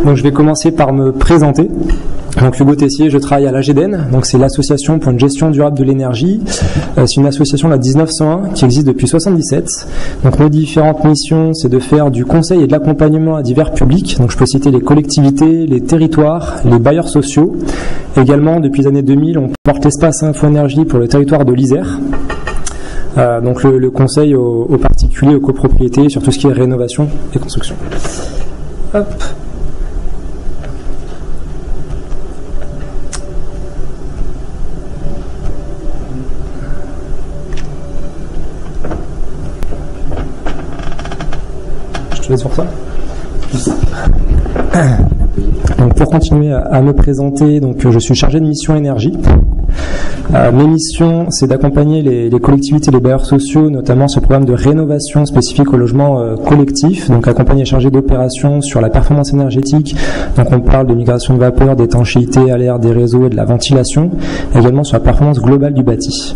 Donc je vais commencer par me présenter. Donc Hugo Tessier, je travaille à l'AGEDEN, donc c'est l'association pour une gestion durable de l'énergie. C'est une association de la 1901 qui existe depuis 1977. Donc nos différentes missions, c'est de faire du conseil et de l'accompagnement à divers publics. Donc je peux citer les collectivités, les territoires, les bailleurs sociaux. Également, depuis les années 2000, on porte l'espace Info-Énergie pour le territoire de l'Isère. Donc le conseil aux particuliers, aux copropriétés, sur tout ce qui est rénovation et construction. Hop. Je te laisse pour ça. Donc pour continuer à me présenter, donc je suis chargé de mission énergie. Mes missions, c'est d'accompagner les collectivités, les bailleurs sociaux, notamment sur le programme de rénovation spécifique au logement collectif, donc accompagner et chargé d'opérations sur la performance énergétique. Donc on parle de migration de vapeur, d'étanchéité à l'air des réseaux et de la ventilation, également sur la performance globale du bâti.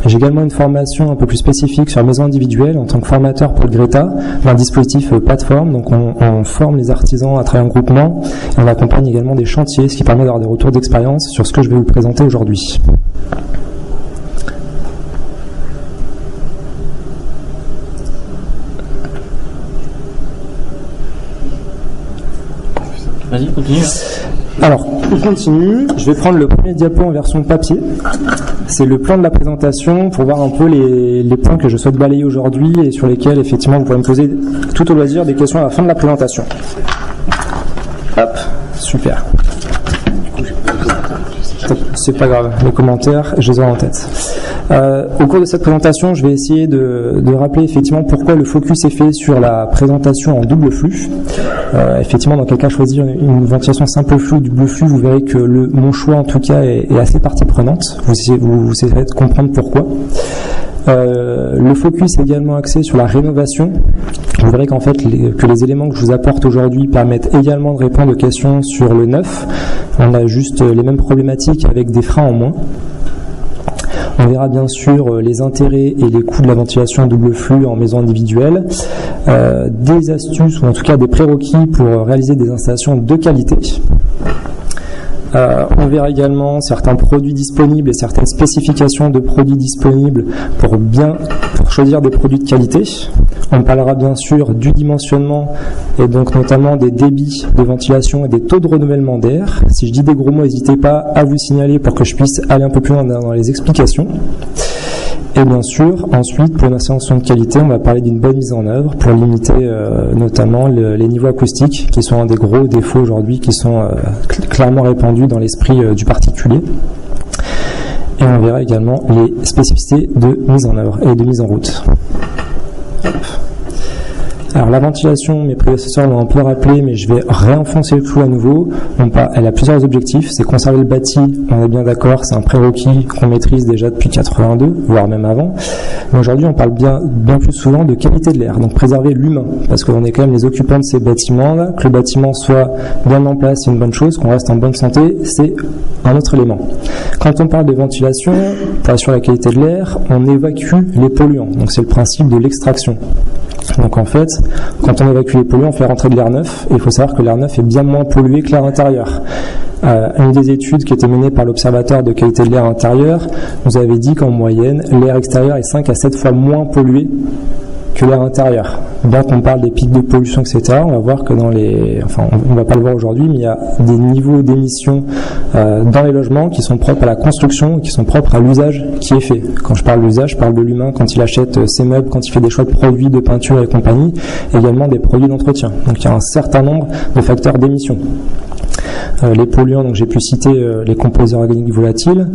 J'ai également une formation un peu plus spécifique sur la maison individuelle en tant que formateur pour le Greta, un dispositif plateforme. Donc on forme les artisans à travailler en groupement et on accompagne également des chantiers, ce qui permet d'avoir des retours d'expérience sur ce que je vais vous présenter aujourd'hui. Vas-y, continue. Alors, on continue. Je vais prendre le premier diapo en version papier. C'est le plan de la présentation pour voir un peu les points que je souhaite balayer aujourd'hui et sur lesquels, effectivement, vous pouvez me poser tout au loisir des questions à la fin de la présentation. Hop, super. C'est pas grave, les commentaires, je les aurai en tête. Au cours de cette présentation, je vais essayer de rappeler effectivement pourquoi le focus est fait sur la présentation en double flux. Effectivement, dans quel cas choisir une ventilation simple flux ou double flux, vous verrez que mon choix en tout cas est assez partie prenante. Vous essayerez de comprendre pourquoi. Le focus est également axé sur la rénovation. Vous verrez qu'en fait que les éléments que je vous apporte aujourd'hui permettent également de répondre aux questions sur le neuf. On a juste les mêmes problématiques avec des freins en moins. On verra bien sûr les intérêts et les coûts de la ventilation double flux en maison individuelle, des astuces ou en tout cas des prérequis pour réaliser des installations de qualité. On verra également certains produits disponibles et certaines spécifications de produits disponibles pour choisir des produits de qualité. On parlera bien sûr du dimensionnement et donc notamment des débits de ventilation et des taux de renouvellement d'air. Si je dis des gros mots, n'hésitez pas à vous signaler pour que je puisse aller un peu plus loin dans les explications. Et bien sûr, ensuite, pour une installation de qualité, on va parler d'une bonne mise en œuvre pour limiter notamment les niveaux acoustiques, qui sont un des gros défauts aujourd'hui, qui sont clairement répandus dans l'esprit du particulier. Et on verra également les spécificités de mise en œuvre et de mise en route. Hop. Alors la ventilation, mes prédécesseurs l'ont un peu rappelé, mais je vais réenfoncer le clou à nouveau. Elle a plusieurs objectifs, c'est conserver le bâti, on est bien d'accord, c'est un prérequis qu'on maîtrise déjà depuis 82, voire même avant. Mais aujourd'hui, on parle bien plus souvent de qualité de l'air, donc préserver l'humain, parce qu'on est quand même les occupants de ces bâtiments-là. Que le bâtiment soit bien en place, c'est une bonne chose, qu'on reste en bonne santé, c'est un autre élément. Quand on parle de ventilation, pour assurer la qualité de l'air, on évacue les polluants, donc c'est le principe de l'extraction. Donc en fait, quand on évacue les polluants, on fait rentrer de l'air neuf, et il faut savoir que l'air neuf est bien moins pollué que l'air intérieur. Une des études qui était menée par l'Observatoire de qualité de l'air intérieur nous avait dit qu'en moyenne, l'air extérieur est 5 à 7 fois moins pollué que l'air intérieur. Bien qu'on parle des pics de pollution, etc., on va voir que on va pas le voir aujourd'hui, mais il y a des niveaux d'émissions dans les logements qui sont propres à la construction, qui sont propres à l'usage qui est fait. Quand je parle d'usage, je parle de l'humain quand il achète ses meubles, quand il fait des choix de produits, de peinture et compagnie, également des produits d'entretien. Donc il y a un certain nombre de facteurs d'émission. Les polluants, donc j'ai pu citer les composés organiques volatiles.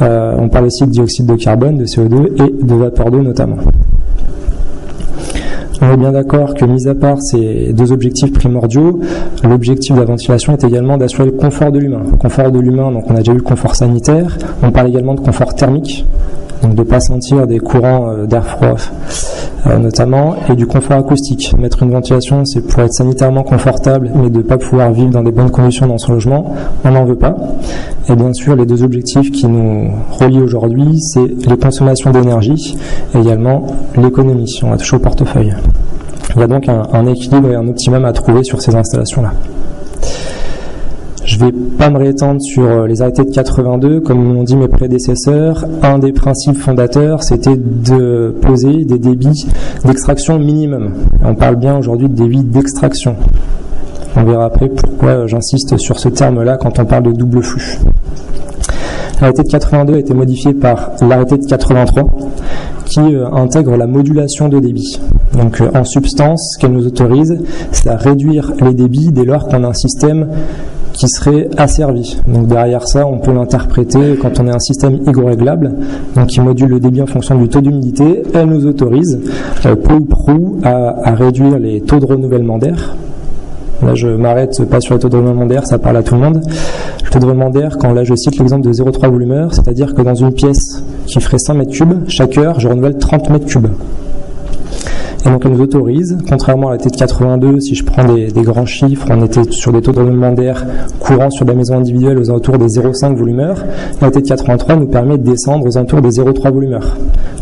On parle aussi de dioxyde de carbone, de CO2 et de vapeur d'eau notamment. On est bien d'accord que, mis à part ces deux objectifs primordiaux, l'objectif de la ventilation est également d'assurer le confort de l'humain. Le confort de l'humain, donc on a déjà eu le confort sanitaire, on parle également de confort thermique, donc de ne pas sentir des courants d'air froid notamment, et du confort acoustique. Mettre une ventilation, c'est pour être sanitairement confortable, mais de ne pas pouvoir vivre dans des bonnes conditions dans son logement, on n'en veut pas. Et bien sûr, les deux objectifs qui nous relient aujourd'hui, c'est les consommations d'énergie et également l'économie. On va toucher au portefeuille. Il y a donc un équilibre et un optimum à trouver sur ces installations-là. Je ne vais pas me rétendre sur les arrêtés de 82, comme l'ont dit mes prédécesseurs. Un des principes fondateurs, c'était de poser des débits d'extraction minimum. On parle bien aujourd'hui de débits d'extraction. On verra après pourquoi j'insiste sur ce terme-là quand on parle de double flux. L'arrêté de 82 a été modifié par l'arrêté de 83 qui intègre la modulation de débit. Donc en substance, ce qu'elle nous autorise, c'est à réduire les débits dès lors qu'on a un système qui serait asservi. Donc derrière ça, on peut l'interpréter quand on a un système hygroréglable, donc qui module le débit en fonction du taux d'humidité. Elle nous autorise, peu ou prou, à réduire les taux de renouvellement d'air. Là, je m'arrête pas sur le taux de renouvellement d'air, ça parle à tout le monde. Le taux de renouvellement d'air, quand là je cite l'exemple de 0,3 volumeur, c'est-à-dire que dans une pièce qui ferait 100 mètres cubes, chaque heure, je renouvelle 30 mètres cubes. Et donc elle nous autorise, contrairement à la T de 82, si je prends des grands chiffres, on était sur des taux de renouvellement d'air courants sur la maison individuelle aux alentours des 0,5 volumeurs. La T de 83 nous permet de descendre aux alentours des 0,3 volumeurs.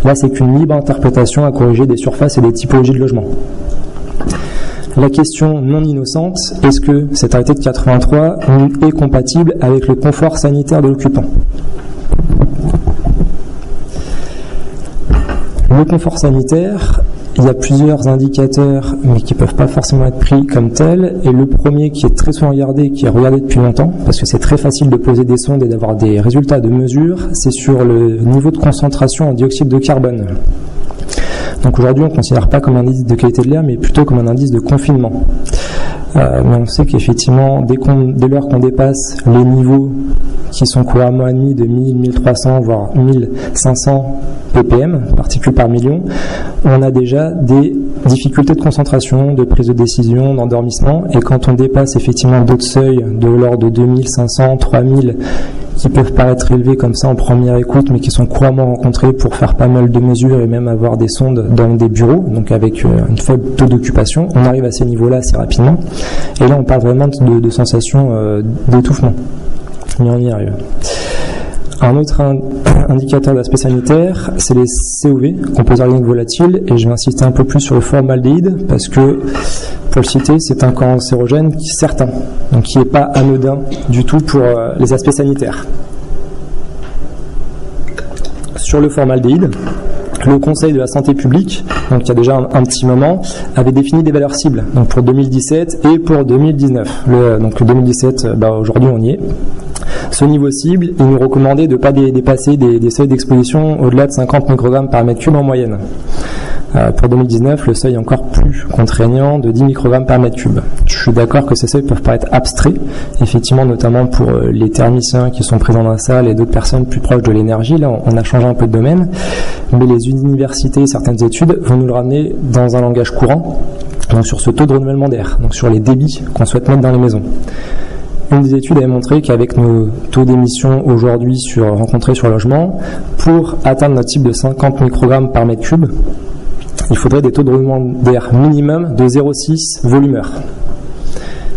Là, c'est qu'une libre interprétation à corriger des surfaces et des typologies de logement. La question non innocente, est-ce que cet arrêté de 83 est compatible avec le confort sanitaire de l'occupant ? Le confort sanitaire, il y a plusieurs indicateurs, mais qui ne peuvent pas forcément être pris comme tels. Et le premier qui est très souvent regardé, qui est regardé depuis longtemps, parce que c'est très facile de poser des sondes et d'avoir des résultats de mesure, c'est sur le niveau de concentration en dioxyde de carbone. Donc aujourd'hui, on ne considère pas comme un indice de qualité de l'air, mais plutôt comme un indice de confinement. Mais on sait qu'effectivement, dès lors qu'on dépasse les niveaux qui sont couramment admis de 1000, 1300, voire 1500 ppm, particules par million, on a déjà des difficultés de concentration, de prise de décision, d'endormissement. Et quand on dépasse effectivement d'autres seuils de l'ordre de 2500, 3000, qui peuvent paraître élevés comme ça en première écoute, mais qui sont couramment rencontrés pour faire pas mal de mesures et même avoir des sondes dans des bureaux, donc avec un faible taux d'occupation. On arrive à ces niveaux-là assez rapidement. Et là, on parle vraiment de sensations d'étouffement. Mais on y arrive. Un autre indicateur d'aspect sanitaire, c'est les COV, composés organiques volatiles, et je vais insister un peu plus sur le formaldéhyde, parce que, pour le citer, c'est un cancérogène certain, donc qui n'est pas anodin du tout pour les aspects sanitaires. Sur le formaldéhyde, le Conseil de la santé publique, donc il y a déjà un petit moment, avait défini des valeurs cibles, donc pour 2017 et pour 2019. Donc 2017, aujourd'hui on y est. Ce niveau cible, il nous recommandait de ne pas dépasser des seuils d'exposition au-delà de 50 microgrammes par mètre cube en moyenne. Pour 2019, le seuil est encore plus contraignant de 10 microgrammes par mètre cube. Je suis d'accord que ces seuils peuvent paraître abstraits, effectivement, notamment pour les thermiciens qui sont présents dans la salle et d'autres personnes plus proches de l'énergie. Là, on a changé un peu de domaine, mais les universités et certaines études vont nous le ramener dans un langage courant, donc sur ce taux de renouvellement d'air, donc sur les débits qu'on souhaite mettre dans les maisons. Une des études avait montré qu'avec nos taux d'émission aujourd'hui rencontrés sur le logement, pour atteindre notre cible de 50 microgrammes par mètre cube, il faudrait des taux de renouvellement d'air minimum de 0,6 volumeurs.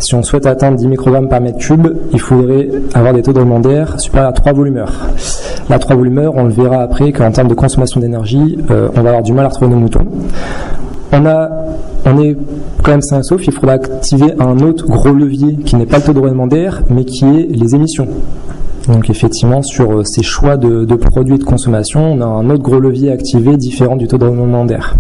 Si on souhaite atteindre 10 microgrammes par mètre cube, il faudrait avoir des taux de renouvellement d'air supérieurs à 3 volumeurs. Là, 3 volumeurs, on le verra après qu'en termes de consommation d'énergie, on va avoir du mal à retrouver nos moutons. On est quand même sain et sauf, il faudra activer un autre gros levier qui n'est pas le taux de renouvellement d'air, mais qui est les émissions. Donc effectivement, sur ces choix de produits et de consommation, on a un autre gros levier activé différent du taux de renouvellement d'air.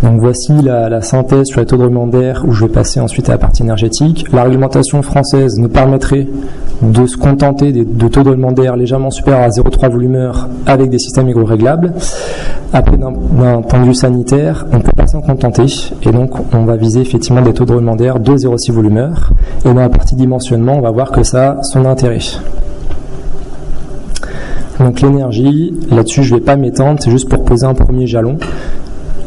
Donc voici la synthèse sur les taux de renouvellement d'air, où je vais passer ensuite à la partie énergétique. La réglementation française nous permettrait de se contenter de taux de renouvellement d'air légèrement supérieurs à 0,3 volumeurs avec des systèmes hygroréglables. Après, d'un point de vue sanitaire, on ne peut pas s'en contenter, et donc on va viser effectivement des taux de renouvellement d'air de 0,6 volumeurs. Et dans la partie dimensionnement, on va voir que ça a son intérêt. Donc l'énergie, là-dessus je ne vais pas m'étendre, c'est juste pour poser un premier jalon.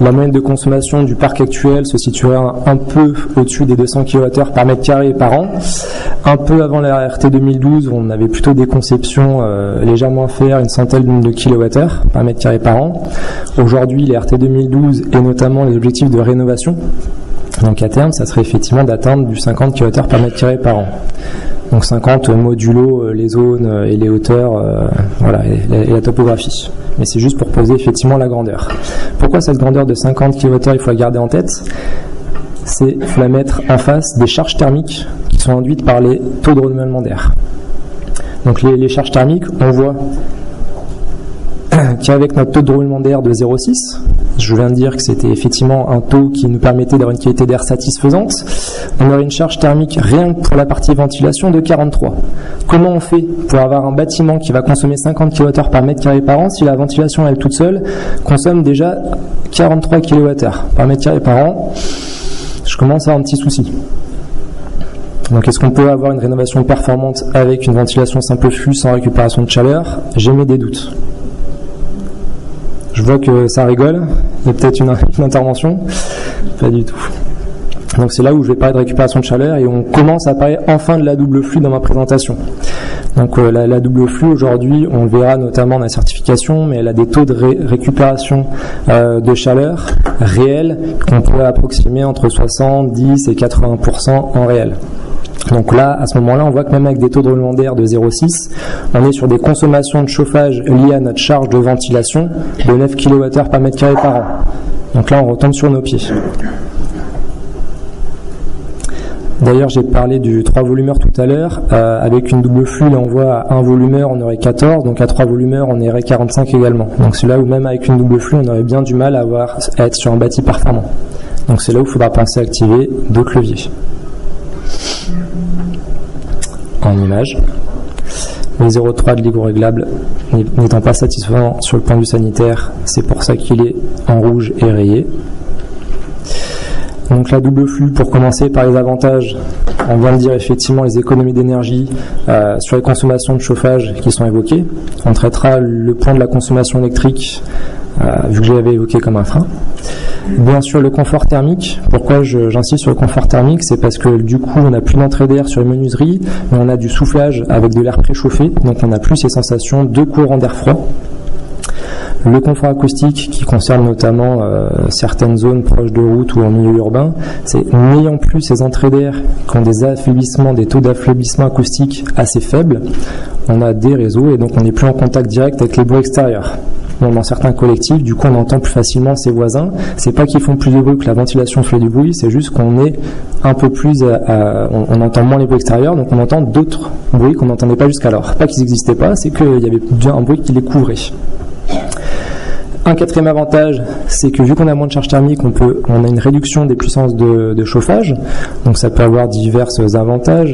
La moyenne de consommation du parc actuel se situerait un peu au-dessus des 200 kWh par mètre carré par an. Un peu avant la RT 2012, on avait plutôt des conceptions légèrement inférieures à une centaine de kilowattheures par mètre carré par an. Aujourd'hui, les RT 2012 et notamment les objectifs de rénovation, donc à terme, ça serait effectivement d'atteindre du 50 kWh par mètre carré par an. Donc 50 modulo les zones et les hauteurs, et la topographie. Mais c'est juste pour poser effectivement la grandeur. Pourquoi cette grandeur de 50 kWh, il faut la garder en tête ? c'est il faut la mettre en face des charges thermiques qui sont induites par les taux de renouvellement d'air. Donc les charges thermiques, on voit qu'avec notre taux de renouvellement d'air de 0,6, je viens de dire que c'était effectivement un taux qui nous permettait d'avoir une qualité d'air satisfaisante, on aurait une charge thermique rien que pour la partie ventilation de 43. Comment on fait pour avoir un bâtiment qui va consommer 50 kWh par mètre carré par an si la ventilation elle toute seule consomme déjà 43 kWh par mètre carré par an? Je commence à avoir un petit souci. Donc est-ce qu'on peut avoir une rénovation performante avec une ventilation simple flux sans récupération de chaleur? J'émets des doutes. Je vois que ça rigole, il y a peut-être une intervention, pas du tout. Donc c'est là où je vais parler de récupération de chaleur et on commence à parler enfin de la double flux dans ma présentation. Donc la double flux aujourd'hui, on le verra notamment dans la certification, mais elle a des taux de récupération de chaleur réels qu'on pourrait approximer entre 70 et 80% en réel. Donc là, à ce moment-là, on voit que même avec des taux de renouvellement d'air de 0,6, on est sur des consommations de chauffage liées à notre charge de ventilation de 9 kWh par mètre carré par an. Donc là, on retombe sur nos pieds. D'ailleurs, j'ai parlé du 3 volumeurs tout à l'heure. Avec une double flux, là, on voit à 1 volumeur, on aurait 14. Donc à 3 volumeurs, on aurait 45 également. Donc c'est là où même avec une double flux, on aurait bien du mal à être sur un bâti performant. Donc c'est là où il faudra penser à activer d'autres leviers. En image, le 0,3 de l'ego réglable n'étant pas satisfaisant sur le point de vue sanitaire, c'est pour ça qu'il est en rouge et rayé. Donc la double flux, pour commencer par les avantages, on vient de dire effectivement les économies d'énergie sur les consommations de chauffage qui sont évoquées. On traitera le point de la consommation électrique, vu que je l'avais évoqué comme un frein. Bien sûr, le confort thermique. Pourquoi j'insiste sur le confort thermique? C'est parce que du coup, on n'a plus d'entrée d'air sur les menuiseries, mais on a du soufflage avec de l'air préchauffé, donc on n'a plus ces sensations de courant d'air froid. Le confort acoustique, qui concerne notamment certaines zones proches de routes ou en milieu urbain, c'est n'ayant plus ces entrées d'air qui ont des affaiblissements, des taux d'affaiblissement acoustique assez faibles, on a des réseaux et donc on n'est plus en contact direct avec les bruits extérieurs. Bon, dans certains collectifs, du coup, on entend plus facilement ses voisins. C'est pas qu'ils font plus de bruit que la ventilation fait du bruit, c'est juste qu'on est un peu plus, on entend moins les bruits extérieurs, donc on entend d'autres bruits qu'on n'entendait pas jusqu'alors. Pas qu'ils n'existaient pas, c'est qu'il y avait bien un bruit qui les couvrait. Un quatrième avantage, c'est que vu qu'on a moins de charge thermique, on a une réduction des puissances de chauffage, donc ça peut avoir divers avantages.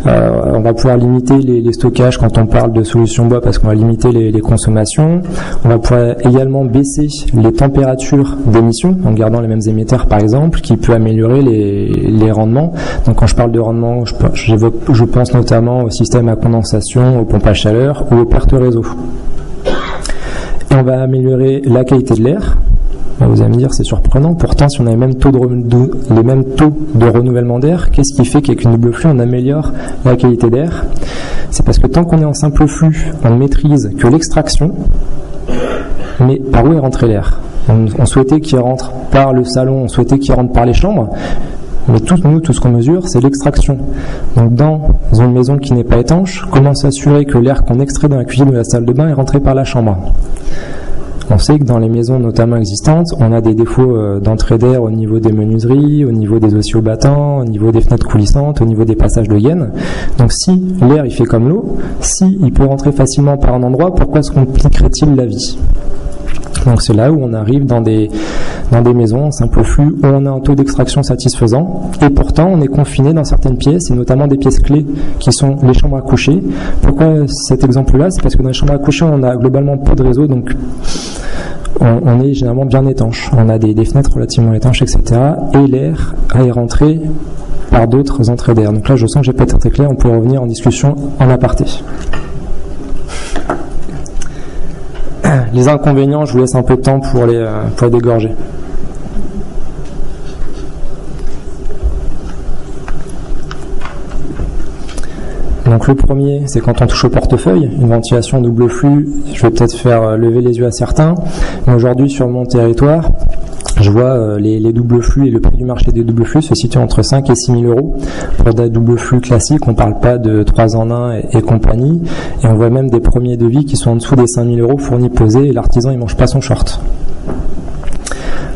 On va pouvoir limiter les stockages quand on parle de solutions bois parce qu'on va limiter les consommations. On va pouvoir également baisser les températures d'émission en gardant les mêmes émetteurs par exemple, qui peut améliorer les rendements. Donc quand je parle de rendement, je pense notamment au système à condensation, aux pompes à chaleur ou aux pertes réseau. On va améliorer la qualité de l'air. Vous allez me dire, c'est surprenant. Pourtant, si on a les mêmes taux de renouvellement d'air, qu'est-ce qui fait qu'avec une double flux, on améliore la qualité d'air? C'est parce que tant qu'on est en simple flux, on ne maîtrise que l'extraction. Mais par où est rentré l'air? On souhaitait qu'il rentre par le salon, on souhaitait qu'il rentre par les chambres. Mais tout ce qu'on mesure, c'est l'extraction. Donc dans une maison qui n'est pas étanche, comment s'assurer que l'air qu'on extrait dans la cuisine ou la salle de bain est rentré par la chambre? On sait que dans les maisons notamment existantes, on a des défauts d'entrée d'air au niveau des menuiseries, au niveau des oscillobattants, au niveau des fenêtres coulissantes, au niveau des passages de gaines. Donc si l'air il fait comme l'eau, si il peut rentrer facilement par un endroit, pourquoi se compliquerait-il la vie? Donc c'est là où on arrive dans des maisons en simple flux où on a un taux d'extraction satisfaisant et pourtant on est confiné dans certaines pièces et notamment des pièces clés qui sont les chambres à coucher. Pourquoi cet exemple-là? C'est parce que dans les chambres à coucher on a globalement peu de réseau, donc on est généralement bien étanche. On a des fenêtres relativement étanches, etc. Et l'air est rentré par d'autres entrées d'air. Donc là je sens que j'ai pas été très clair, on peut revenir en discussion en aparté. Les inconvénients, je vous laisse un peu de temps pour les dégorger. Donc le premier, c'est quand on touche au portefeuille, une ventilation double flux, je vais peut-être faire lever les yeux à certains, mais aujourd'hui sur mon territoire, je vois les doubles flux et le prix du marché des doubles flux se situe entre 5 et 6 000 euros. Pour des doubles flux classiques, on ne parle pas de 3 en 1 et compagnie. Et on voit même des premiers devis qui sont en dessous des 5 000 euros fournis pesés et l'artisan il ne mange pas son short.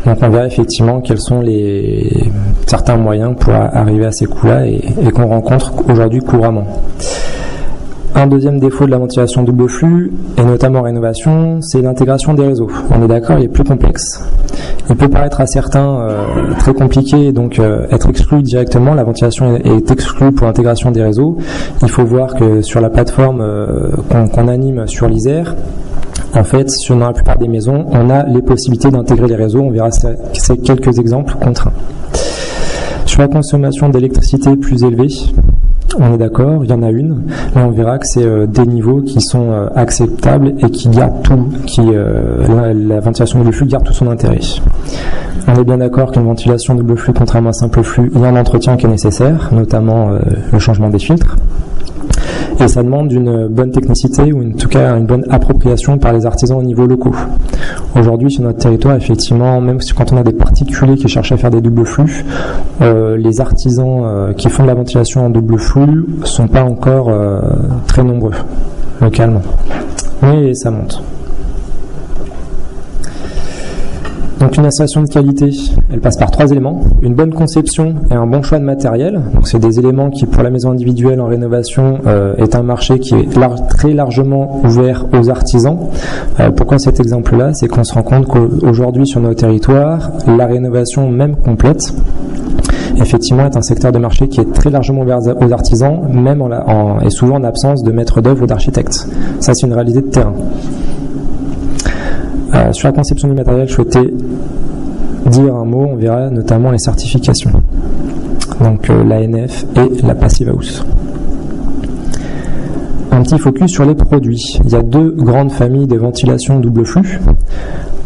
Donc on verra effectivement quels sont certains moyens pour arriver à ces coûts-là et qu'on rencontre aujourd'hui couramment. Un deuxième défaut de la ventilation double flux, et notamment en rénovation, c'est l'intégration des réseaux. On est d'accord, il est plus complexe. Il peut paraître à certains très compliqué et donc être exclu directement. La ventilation est exclue pour l'intégration des réseaux. Il faut voir que sur la plateforme qu'on anime sur l'Isère, en fait, dans la plupart des maisons, on a les possibilités d'intégrer les réseaux. On verra ces quelques exemples contraints. Sur la consommation d'électricité plus élevée, on est d'accord, il y en a une, mais on verra que c'est des niveaux qui sont acceptables et qui gardent tout, la ventilation double flux garde tout son intérêt. On est bien d'accord qu'une ventilation double flux, contrairement à simple flux, il y a un entretien qui est nécessaire, notamment le changement des filtres. Et ça demande une bonne technicité ou en tout cas une bonne appropriation par les artisans au niveau locaux. Aujourd'hui sur notre territoire, effectivement, même quand on a des particuliers qui cherchent à faire des doubles flux, les artisans qui font de la ventilation en double flux sont pas encore très nombreux localement. Mais ça monte. Donc une installation de qualité, elle passe par 3 éléments, une bonne conception et un bon choix de matériel. Donc c'est des éléments qui pour la maison individuelle en rénovation est un marché qui est très largement ouvert aux artisans. Pourquoi cet exemple-là? C'est qu'on se rend compte qu'aujourd'hui sur nos territoires, la rénovation même complète, effectivement est un secteur de marché qui est très largement ouvert aux artisans, même et souvent en absence de maître d'œuvre ou d'architecte. Ça c'est une réalité de terrain. Sur la conception du matériel, je souhaitais dire un mot, on verra notamment les certifications. Donc l'ANF et la Passive House. Un petit focus sur les produits. Il y a 2 grandes familles de ventilation double flux.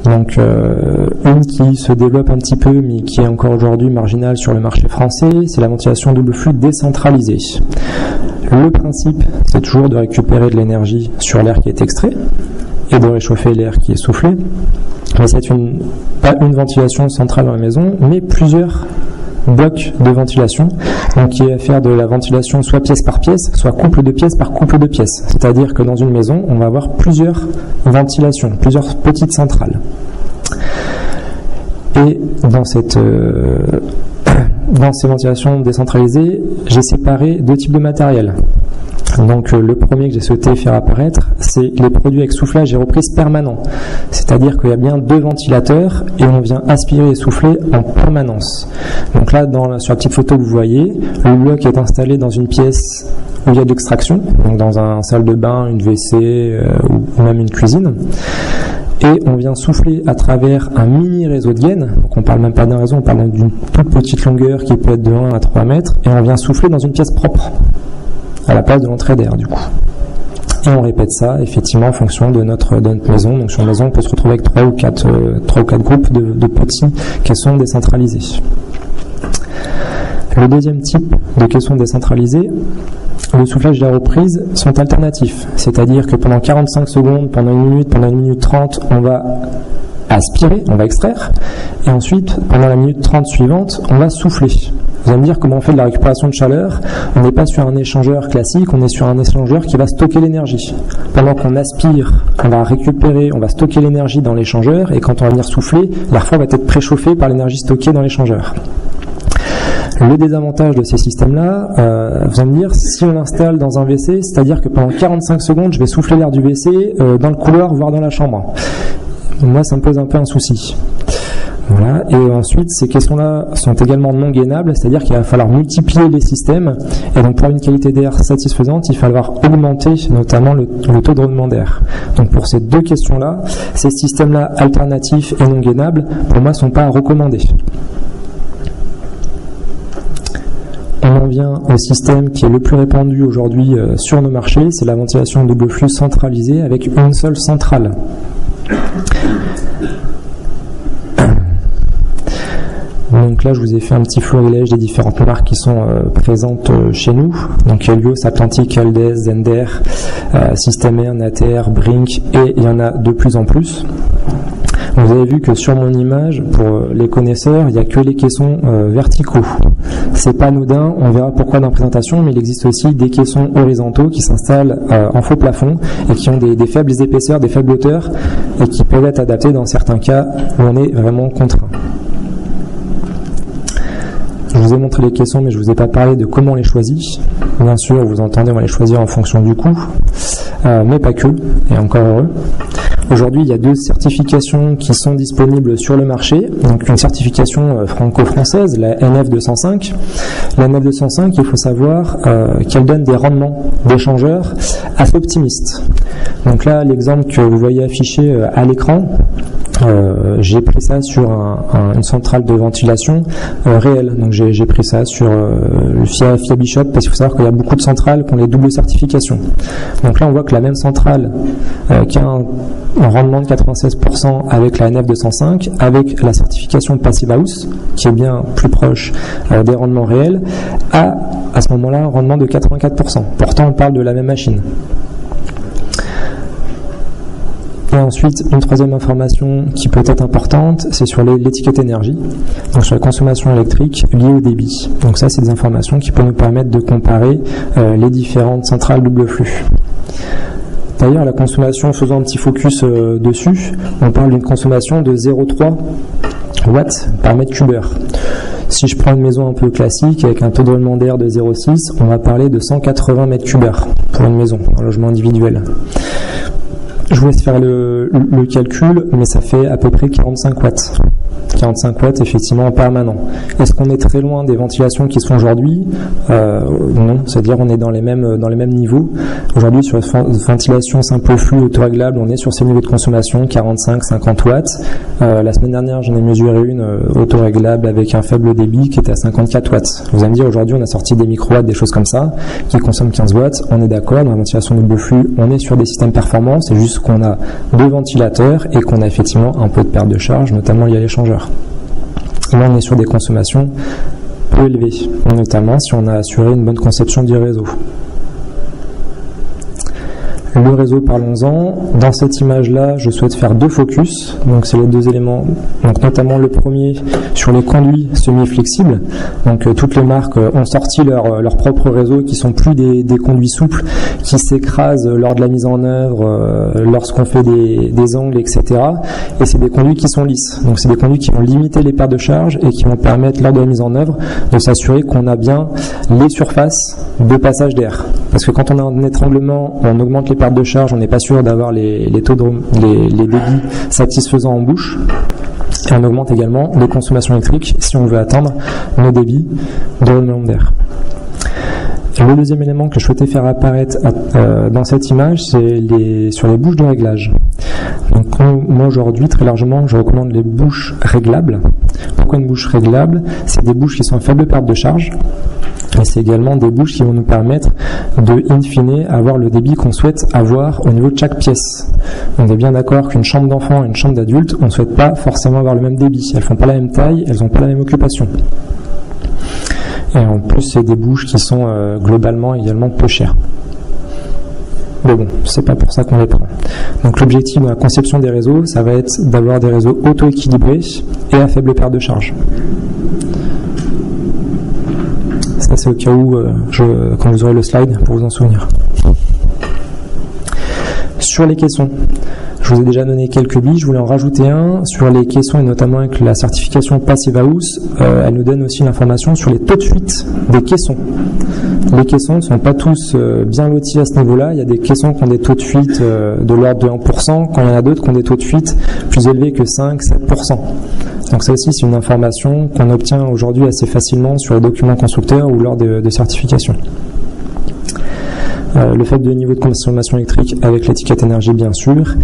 Donc une qui se développe un petit peu mais qui est encore aujourd'hui marginale sur le marché français, c'est la ventilation double flux décentralisée. Le principe, c'est toujours de récupérer de l'énergie sur l'air qui est extrait et de réchauffer l'air qui est soufflé. Mais c'est pas une ventilation centrale dans la maison, mais plusieurs blocs de ventilation, donc qui est à faire de la ventilation soit pièce par pièce, soit couple de pièces par couple de pièces. C'est-à-dire que dans une maison, on va avoir plusieurs ventilations, plusieurs petites centrales. Et dans ces ventilations décentralisées, j'ai séparé 2 types de matériel. Donc le premier que j'ai souhaité faire apparaître, c'est les produits avec soufflage et reprise permanent. C'est-à-dire qu'il y a bien 2 ventilateurs et on vient aspirer et souffler en permanence. Donc là, sur la petite photo que vous voyez, le bloc est installé dans une pièce où il y a de l'extraction, donc dans un salle de bain, une WC ou même une cuisine. Et on vient souffler à travers un mini réseau de gaines. Donc on parle même pas d'un réseau, on parle d'une toute petite longueur qui peut être de 1 à 3 mètres. Et on vient souffler dans une pièce propre, à la place de l'entrée d'air du coup. Et on répète ça effectivement en fonction de notre maison. Donc sur une maison, on peut se retrouver avec 3 ou 4 groupes de petits caissons décentralisés. Le deuxième type de caissons décentralisés, le soufflage et la reprise sont alternatifs. C'est-à-dire que pendant 45 secondes, pendant 1 minute, pendant 1 minute 30, on va aspirer, on va extraire. Et ensuite, pendant la minute 30 suivante, on va souffler. Vous allez me dire comment on fait de la récupération de chaleur. On n'est pas sur un échangeur classique, on est sur un échangeur qui va stocker l'énergie. Pendant qu'on aspire, on va récupérer, on va stocker l'énergie dans l'échangeur, et quand on va venir souffler, l'air froid va être préchauffé par l'énergie stockée dans l'échangeur. Le désavantage de ces systèmes-là, vous allez me dire, si on l'installe dans un WC, c'est-à-dire que pendant 45 secondes, je vais souffler l'air du WC dans le couloir, voire dans la chambre. Moi, ça me pose un peu un souci. Voilà. Et ensuite, ces caissons-là sont également non gainables, c'est-à-dire qu'il va falloir multiplier les systèmes. Et donc, pour une qualité d'air satisfaisante, il va falloir augmenter notamment le taux de rendement d'air. Donc, pour ces 2 questions-là, ces systèmes-là alternatifs et non gainables, pour moi, ne sont pas à recommander. On en vient au système qui est le plus répandu aujourd'hui sur nos marchés, c'est la ventilation double flux centralisée avec une seule centrale. Donc là, je vous ai fait un petit florilège des différentes marques qui sont présentes chez nous. Donc Helios, Atlantic, Aldez, Zender, Systemair, Nater, Brink, et il y en a de plus en plus. Vous avez vu que sur mon image, pour les connaisseurs, il n'y a que les caissons verticaux. C'est pas anodin, on verra pourquoi dans la présentation, mais il existe aussi des caissons horizontaux qui s'installent en faux plafond et qui ont des faibles épaisseurs, des faibles hauteurs et qui peuvent être adaptés dans certains cas où on est vraiment contraint. Je vous ai montré les caissons, mais je ne vous ai pas parlé de comment on les choisit. Bien sûr, vous entendez, on va les choisir en fonction du coût, mais pas que, et encore heureux. Aujourd'hui, il y a 2 certifications qui sont disponibles sur le marché. Donc une certification franco-française, la NF205. La NF205, il faut savoir qu'elle donne des rendements d'échangeurs assez optimistes. Donc là, l'exemple que vous voyez affiché à l'écran, j'ai pris ça sur une centrale de ventilation réelle. Donc j'ai pris ça sur Fiabishop parce qu'il faut savoir qu'il y a beaucoup de centrales qui ont les doubles certifications. Donc là on voit que la même centrale qui a un rendement de 96% avec la NF205, avec la certification Passive House, qui est bien plus proche des rendements réels, a à ce moment-là un rendement de 84%. Pourtant on parle de la même machine. Et ensuite, une troisième information qui peut être importante, c'est sur l'étiquette énergie, donc sur la consommation électrique liée au débit. Donc ça, c'est des informations qui peuvent nous permettre de comparer les différentes centrales double flux. D'ailleurs, la consommation, faisant un petit focus dessus, on parle d'une consommation de 0,3 watts par mètre cube heure. Si je prends une maison un peu classique avec un taux de roulement d'air de 0,6, on va parler de 180 mètres cube heure pour une maison, un logement individuel. Je vous laisse faire le calcul, mais ça fait à peu près 45 watts. 45 watts effectivement en permanent. Est-ce qu'on est très loin des ventilations qui sont aujourd'hui ? Non, c'est-à-dire on est dans les mêmes niveaux. Aujourd'hui sur la ventilation simple flux autoréglable, on est sur ces niveaux de consommation 45-50 watts. La semaine dernière, j'en ai mesuré une autoréglable avec un faible débit qui était à 54 watts. Vous allez me dire aujourd'hui on a sorti des micro-watts, des choses comme ça, qui consomment 15 watts. On est d'accord, dans la ventilation double flux, on est sur des systèmes performants, c'est juste qu'on a 2 ventilateurs et qu'on a effectivement un peu de perte de charge, notamment lié à l'échangeur. Là, on est sur des consommations peu élevées, notamment si on a assuré une bonne conception du réseau. Le réseau, parlons-en. Dans cette image-là, je souhaite faire 2 focus. Donc, c'est les 2 éléments. Donc, notamment le premier sur les conduits semi-flexibles. Donc, toutes les marques ont sorti leur propre réseau qui sont plus des conduits souples qui s'écrasent lors de la mise en œuvre, lorsqu'on fait des angles, etc. Et c'est des conduits qui sont lisses. Donc, c'est des conduits qui vont limiter les pertes de charge et qui vont permettre, lors de la mise en œuvre, de s'assurer qu'on a bien les surfaces de passage d'air. Parce que quand on a un étranglement, on augmente les pertes de charge, on n'est pas sûr d'avoir les débits satisfaisants en bouche. Et on augmente également les consommations électriques si on veut atteindre nos débits de roulement d'air. Le deuxième élément que je souhaitais faire apparaître dans cette image, c'est sur les bouches de réglage. Donc moi aujourd'hui, très largement, je recommande les bouches réglables. Pourquoi une bouche réglable ? C'est des bouches qui sont à faible perte de charge. Et c'est également des bouches qui vont nous permettre de, in fine, avoir le débit qu'on souhaite avoir au niveau de chaque pièce. On est bien d'accord qu'une chambre d'enfant et une chambre d'adulte, on ne souhaite pas forcément avoir le même débit. Elles ne font pas la même taille, elles n'ont pas la même occupation. Et en plus, c'est des bouches qui sont globalement également peu chères. Mais bon, c'est pas pour ça qu'on les prend. Donc l'objectif dans la conception des réseaux, ça va être d'avoir des réseaux auto-équilibrés et à faible perte de charge. Ça, c'est au cas où, quand vous aurez le slide, pour vous en souvenir. Sur les caissons, je vous ai déjà donné quelques billes, je voulais en rajouter un sur les caissons et notamment avec la certification Passive House. Elle nous donne aussi l'information sur les taux de fuite des caissons. Les caissons ne sont pas tous bien lotis à ce niveau-là. Il y a des caissons qui ont des taux de fuite de l'ordre de 1%, quand il y en a d'autres qui ont des taux de fuite plus élevés que 5-7%. Donc ça aussi, c'est une information qu'on obtient aujourd'hui assez facilement sur les documents constructeurs ou lors de certifications. Le fait de niveau de consommation électrique avec l'étiquette énergie bien sûr,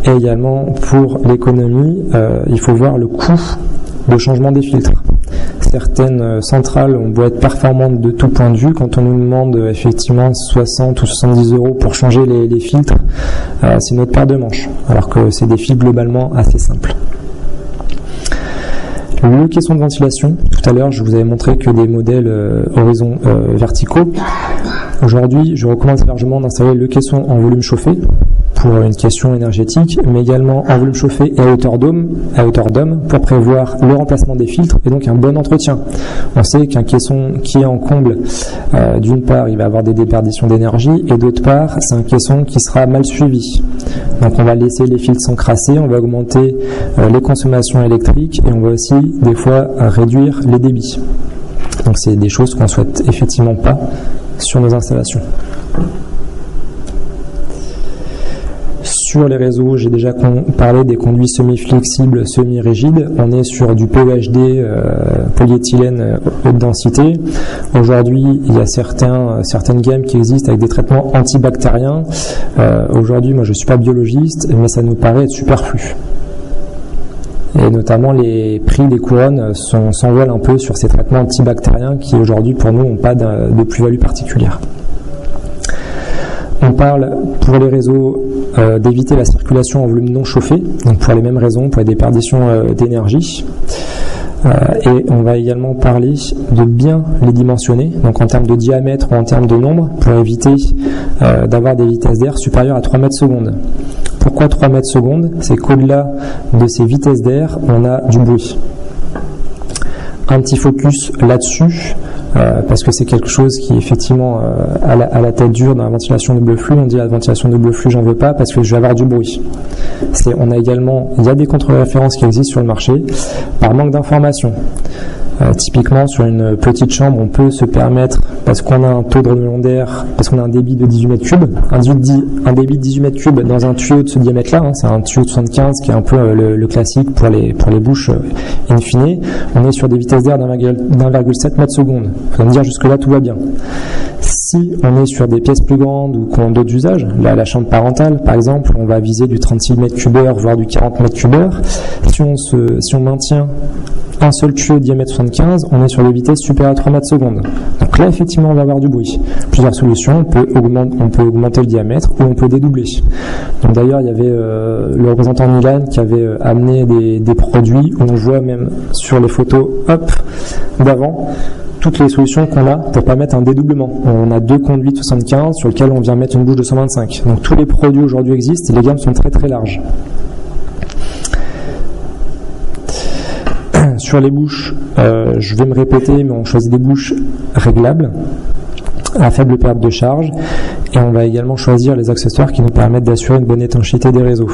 et également pour l'économie, il faut voir le coût de changement des filtres. Certaines centrales ont beau être performantes de tout point de vue, quand on nous demande effectivement 60 ou 70 € pour changer les filtres, c'est notre paire de manches, alors que c'est des fils globalement assez simples. Le caisson de ventilation, tout à l'heure je vous avais montré que des modèles verticaux. Aujourd'hui, je recommande largement d'installer le caisson en volume chauffé pour une question énergétique, mais également en volume chauffé et à hauteur d'homme pour prévoir le remplacement des filtres et donc un bon entretien. On sait qu'un caisson qui est en comble, d'une part, il va avoir des déperditions d'énergie et d'autre part, c'est un caisson qui sera mal suivi. Donc on va laisser les filtres s'encrasser, on va augmenter les consommations électriques et on va aussi des fois réduire les débits. Donc c'est des choses qu'on ne souhaite effectivement pas sur nos installations. Sur les réseaux, j'ai déjà parlé des conduits semi-flexibles, semi-rigides. On est sur du PEHD, polyéthylène haute densité. Aujourd'hui, il y a certaines gammes qui existent avec des traitements antibactériens. Aujourd'hui, moi je ne suis pas biologiste, mais ça nous paraît être superflu. Et notamment les prix des couronnes s'envolent un peu sur ces traitements antibactériens qui aujourd'hui pour nous n'ont pas de plus-value particulière. On parle pour les réseaux d'éviter la circulation en volume non chauffé, donc pour les mêmes raisons, pour les déperditions d'énergie. Et on va également parler de bien les dimensionner, donc en termes de diamètre ou en termes de nombre, pour éviter d'avoir des vitesses d'air supérieures à 3 mètres secondes. Pourquoi 3 mètres secondes? C'est qu'au-delà de ces vitesses d'air, on a du bruit. Un petit focus là-dessus, parce que c'est quelque chose qui effectivement à la tête dure dans la ventilation double flux. On dit la ventilation double flux, j'en veux pas parce que je vais avoir du bruit. Il y a des contre-références qui existent sur le marché par manque d'information. Typiquement sur une petite chambre, on peut se permettre, parce qu'on a un taux de renouvellement d'air, parce qu'on a un débit de 18 mètres cubes, un débit de 18 mètres cubes dans un tuyau de ce diamètre-là, c'est un tuyau de 75 qui est un peu le classique pour les bouches in fine. On est sur des vitesses d'air d'1,7 mètre seconde. Vous allez me dire jusque-là tout va bien. Si on est sur des pièces plus grandes ou qu'on a d'autres usages, là la chambre parentale par exemple, on va viser du 36 mètres cubes heure voire du 40 mètres cubes heure. Si on maintient un seul tuyau de diamètre 75, on est sur des vitesses supérieures à 3 mètres secondes. Donc là, effectivement, on va avoir du bruit. Plusieurs solutions, on peut augmenter le diamètre ou on peut dédoubler. Donc d'ailleurs, il y avait le représentant Milan qui avait amené des produits où on voit même sur les photos d'avant toutes les solutions qu'on a pour permettre un dédoublement. On a 2 conduits de 75 sur lesquels on vient mettre une bouche de 125. Donc tous les produits aujourd'hui existent et les gammes sont très très larges. Sur les bouches, je vais me répéter, mais on choisit des bouches réglables, à faible perte de charge, et on va également choisir les accessoires qui nous permettent d'assurer une bonne étanchéité des réseaux.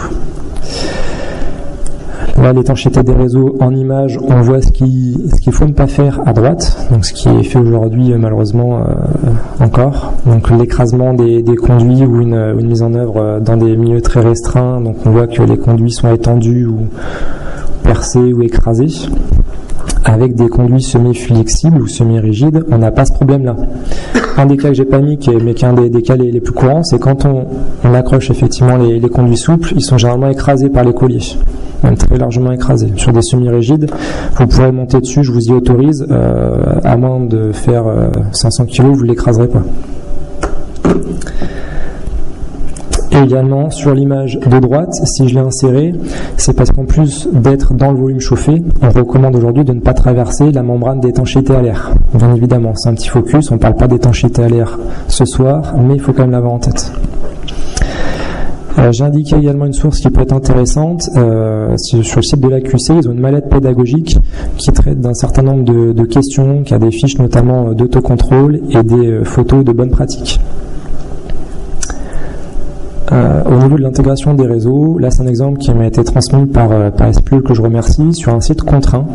Là, l'étanchéité des réseaux en image, on voit ce qu'il faut ne pas faire à droite, donc ce qui est fait aujourd'hui malheureusement encore. Donc l'écrasement des conduits ou une mise en œuvre dans des milieux très restreints, donc on voit que les conduits sont étendus ou percés ou écrasés. Avec des conduits semi-flexibles ou semi-rigides, on n'a pas ce problème-là. Un des cas que j'ai pas mis, mais qui est un des cas les plus courants, c'est quand on accroche effectivement les conduits souples, ils sont généralement écrasés par les colliers, même très largement écrasés. Sur des semi-rigides, vous pourrez monter dessus, je vous y autorise, à moins de faire 500 kg, vous ne l'écraserez pas. Et également sur l'image de droite, si je l'ai insérée, c'est parce qu'en plus d'être dans le volume chauffé, on recommande aujourd'hui de ne pas traverser la membrane d'étanchéité à l'air. Bien évidemment, c'est un petit focus, on ne parle pas d'étanchéité à l'air ce soir, mais il faut quand même l'avoir en tête. J'ai indiqué également une source qui peut être intéressante. Sur le site de l'AQC, ils ont une mallette pédagogique qui traite d'un certain nombre de questions, qui a des fiches notamment d'autocontrôle et des photos de bonnes pratiques. Au niveau de l'intégration des réseaux, là c'est un exemple qui m'a été transmis par Esplul que je remercie sur un site contraint.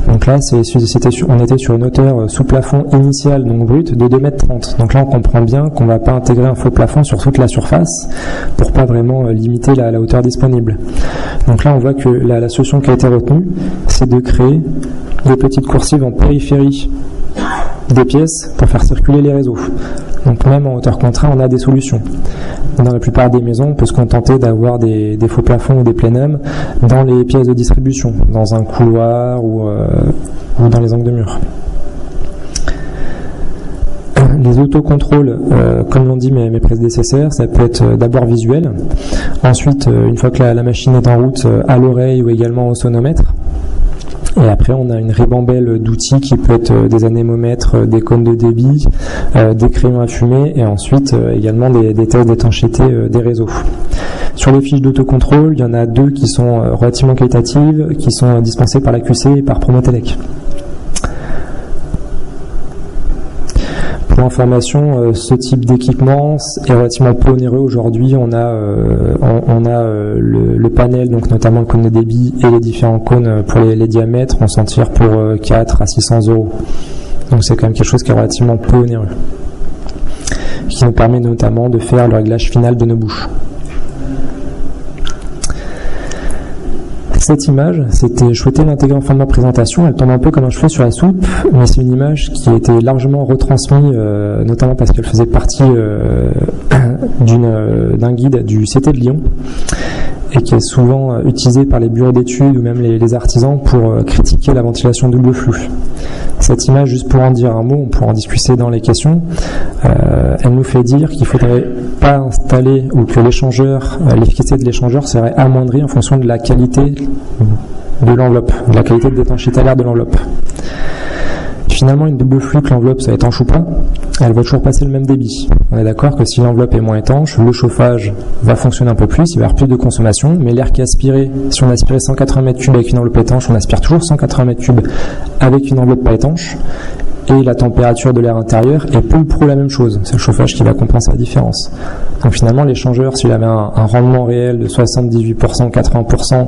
Donc là on était sur une hauteur sous plafond initial donc brut de 2,30 m. Donc là on comprend bien qu'on ne va pas intégrer un faux plafond sur toute la surface pour pas vraiment limiter la hauteur disponible. Donc là on voit que la solution qui a été retenue, c'est de créer des petites coursives en périphérie des pièces pour faire circuler les réseaux. Donc même en hauteur contrainte, on a des solutions. Dans la plupart des maisons, on peut se contenter d'avoir des faux plafonds ou des plénums dans les pièces de distribution, dans un couloir ou dans les angles de mur. Les autocontrôles, comme l'ont dit mes prédécesseurs, ça peut être d'abord visuel. Ensuite, une fois que la machine est en route, à l'oreille ou également au sonomètre. Et après, on a une ribambelle d'outils qui peut être des anémomètres, des cônes de débit, des crayons à fumer et ensuite également des tests d'étanchéité des réseaux. Sur les fiches d'autocontrôle, il y en a 2 qui sont relativement qualitatives, qui sont dispensées par l'AQC et par Promotelec. Pour information, ce type d'équipement est relativement peu onéreux aujourd'hui. On a le panel, donc notamment le cône de débit et les différents cônes pour les diamètres, on s'en tire pour 4 à 600 €. Donc c'est quand même quelque chose qui est relativement peu onéreux, qui nous permet notamment de faire le réglage final de nos bouches. Cette image, je souhaitais l'intégrer en fin de ma présentation, elle tombe un peu comme un cheveu sur la soupe, mais c'est une image qui a été largement retransmise, notamment parce qu'elle faisait partie d'un guide du CT de Lyon, et qui est souvent utilisée par les bureaux d'études ou même les artisans pour critiquer la ventilation double flux. Cette image, juste pour en dire un mot, on pourra en discuter dans les questions, elle nous fait dire qu'il ne faudrait pas installer ou que l'efficacité de l'échangeur serait amoindrie en fonction de la qualité de l'enveloppe, de la qualité de d'étanchéité à l'air de l'enveloppe. Finalement, une double flux, que l'enveloppe soit étanche ou pas, elle va toujours passer le même débit. On est d'accord que si l'enveloppe est moins étanche, le chauffage va fonctionner un peu plus, il va y avoir plus de consommation, mais l'air qui est aspiré, si on aspirait 180 m3 avec une enveloppe étanche, on aspire toujours 180 m3 avec une enveloppe pas étanche, et la température de l'air intérieur est peu ou prou la même chose. C'est le chauffage qui va compenser la différence. Donc finalement, l'échangeur, s'il avait un rendement réel de 78%, 80%,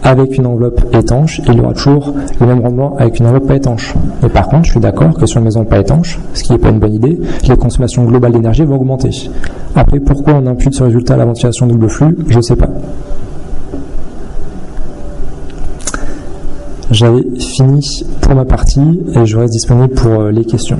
avec une enveloppe étanche, il y aura toujours le même rendement avec une enveloppe pas étanche. Mais par contre, je suis d'accord que sur une maison pas étanche, ce qui n'est pas une bonne idée, les consommations globales d'énergie vont augmenter. Après, pourquoi on impute ce résultat à la ventilation double flux, je ne sais pas. J'avais fini pour ma partie et je reste disponible pour les questions.